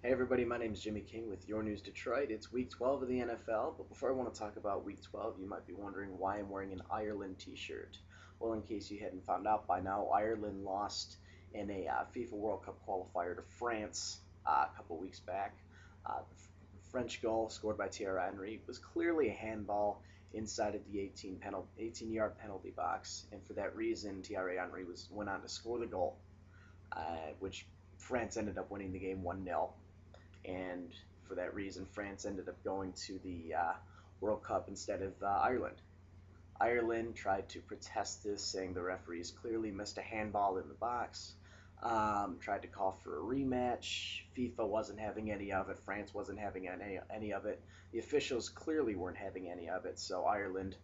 Hey everybody, my name is Jimmy King with Your News Detroit. It's week 12 of the NFL, but before I want to talk about week 12, you might be wondering why I'm wearing an Ireland t-shirt. Well, in case you hadn't found out by now, Ireland lost in a FIFA World Cup qualifier to France a couple weeks back. The French goal scored by Thierry Henry was clearly a handball inside of the 18-yard penalty box, and for that reason, Thierry Henry went on to score the goal, which France ended up winning the game 1-0. And for that reason, France ended up going to the World Cup instead of Ireland. Ireland tried to protest this, saying the referees clearly missed a handball in the box. Tried to call for a rematch. FIFA wasn't having any of it. France wasn't having any of it. The officials clearly weren't having any of it. So Ireland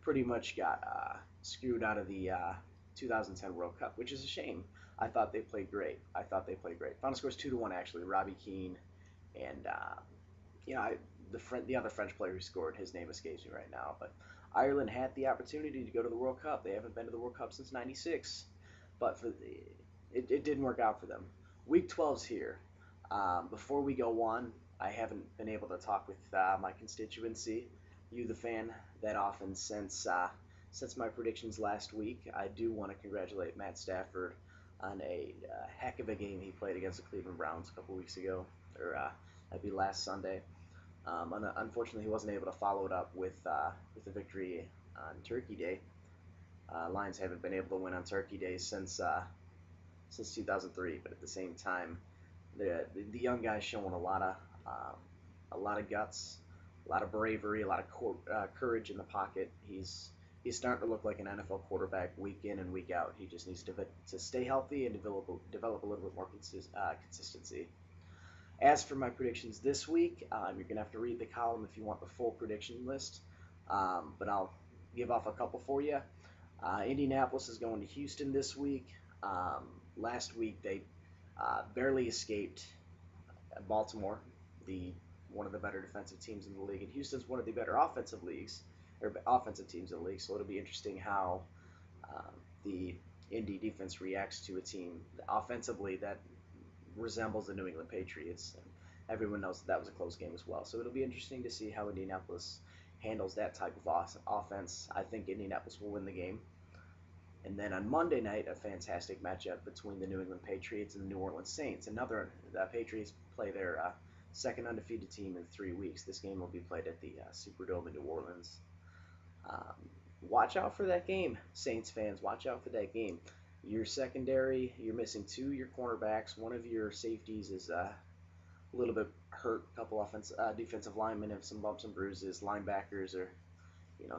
pretty much got screwed out of the 2010 World Cup, which is a shame. I thought they played great. Final score is 2-1 actually. Robbie Keane and you know, the other French player who scored, his name escapes me right now. But Ireland had the opportunity to go to the World Cup. They haven't been to the World Cup since '96, but it didn't work out for them. Week 12's here. Before we go on, I haven't been able to talk with my constituency, you the fan, that often since my predictions last week. I do want to congratulate Matt Stafford on a heck of a game he played against the Cleveland Browns a couple weeks ago, or that'd be last Sunday. Unfortunately, he wasn't able to follow it up with a victory on Turkey Day. Lions haven't been able to win on Turkey Day since 2003, but at the same time, the young guy's showing a lot of guts, a lot of bravery, a lot of courage in the pocket. He's starting to look like an NFL quarterback week in and week out. He just needs to stay healthy and develop a little bit more consistency. As for my predictions this week, you're going to have to read the column if you want the full prediction list, but I'll give off a couple for you. Indianapolis is going to Houston this week. Last week they barely escaped Baltimore, one of the better defensive teams in the league, and Houston's one of the better offensive teams in the league. So it'll be interesting how the Indy defense reacts to a team offensively that resembles the New England Patriots. And everyone knows that was a close game as well. So it'll be interesting to see how Indianapolis handles that type of offense. I think Indianapolis will win the game. And then on Monday night, a fantastic matchup between the New England Patriots and the New Orleans Saints. The Patriots play their second undefeated team in 3 weeks. This game will be played at the Superdome in New Orleans. Watch out for that game, Saints fans. Watch out for that game. Your secondary, you're missing two of your cornerbacks. One of your safeties is a little bit hurt. A couple defensive linemen have some bumps and bruises. Linebackers are,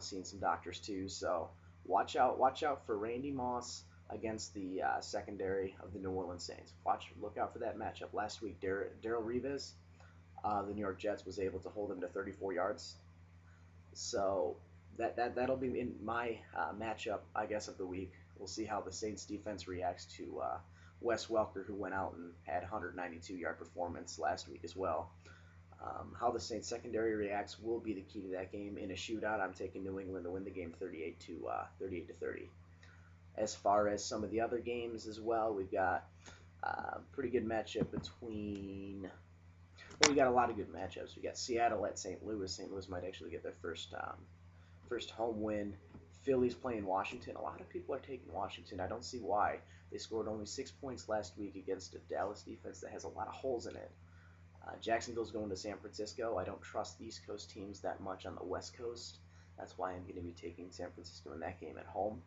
seeing some doctors too. So watch out for Randy Moss against the secondary of the New Orleans Saints. Look out for that matchup. Last week, Darrelle Revis, the New York Jets, was able to hold him to 34 yards. So that'll be in my matchup, I guess, of the week. We'll see how the Saints defense reacts to Wes Welker, who went out and had a 192-yard performance last week as well. How the Saints secondary reacts will be the key to that game. In a shootout, I'm taking New England to win the game 38 to 30. As far as some of the other games as well, we've got a pretty good matchup between. Well, we got a lot of good matchups. We got Seattle at St. Louis. St. Louis might actually get their first home win. Philly's playing Washington. A lot of people are taking Washington. I don't see why. They scored only 6 points last week against a Dallas defense that has a lot of holes in it. Jacksonville's going to San Francisco. I don't trust East Coast teams that much on the West Coast. That's why I'm going to be taking San Francisco in that game at home.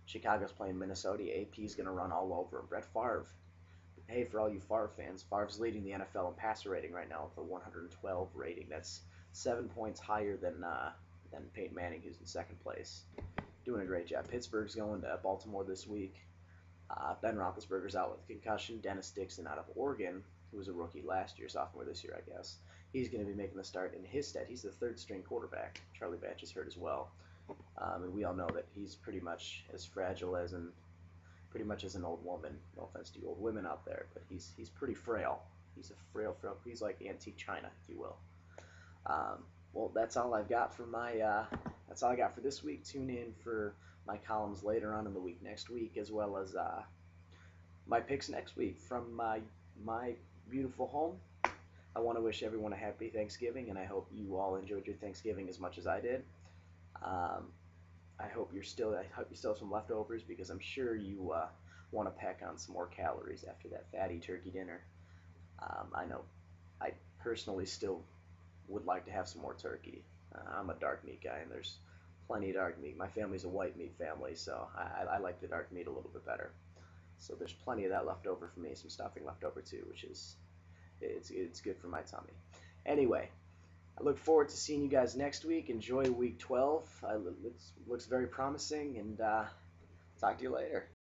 Chicago's playing Minnesota. AP's going to run all over them. Brett Favre. Hey, for all you Favre fans, Favre's leading the NFL in passer rating right now with a 112 rating. That's 7 points higher than Peyton Manning, who's in second place. Doing a great job. Pittsburgh's going to Baltimore this week. Ben Roethlisberger's out with a concussion. Dennis Dixon out of Oregon, who was a rookie last year, sophomore this year, I guess. He's going to be making the start in his stead. He's the third-string quarterback. Charlie Batch is hurt as well. And we all know that he's pretty much as fragile as an old woman. No offense to you old women out there, but he's pretty frail. He's a frail. He's like antique china, if you will. Well, that's all I've got for that's all I got for this week. Tune in for my columns later on in the week next week, as well as my picks next week from my beautiful home I want to wish everyone a happy Thanksgiving, and I hope you all enjoyed your Thanksgiving as much as I did. Um, I hope you still have some leftovers because I'm sure you want to pack on some more calories after that fatty turkey dinner. I know I personally still would like to have some more turkey. I'm a dark meat guy, and there's plenty of dark meat. My family's a white meat family, so I like the dark meat a little bit better. So there's plenty of that left over for me, some stuffing left over too, which is it's good for my tummy. Anyway, I look forward to seeing you guys next week. Enjoy week 12. It looks very promising, and talk to you later.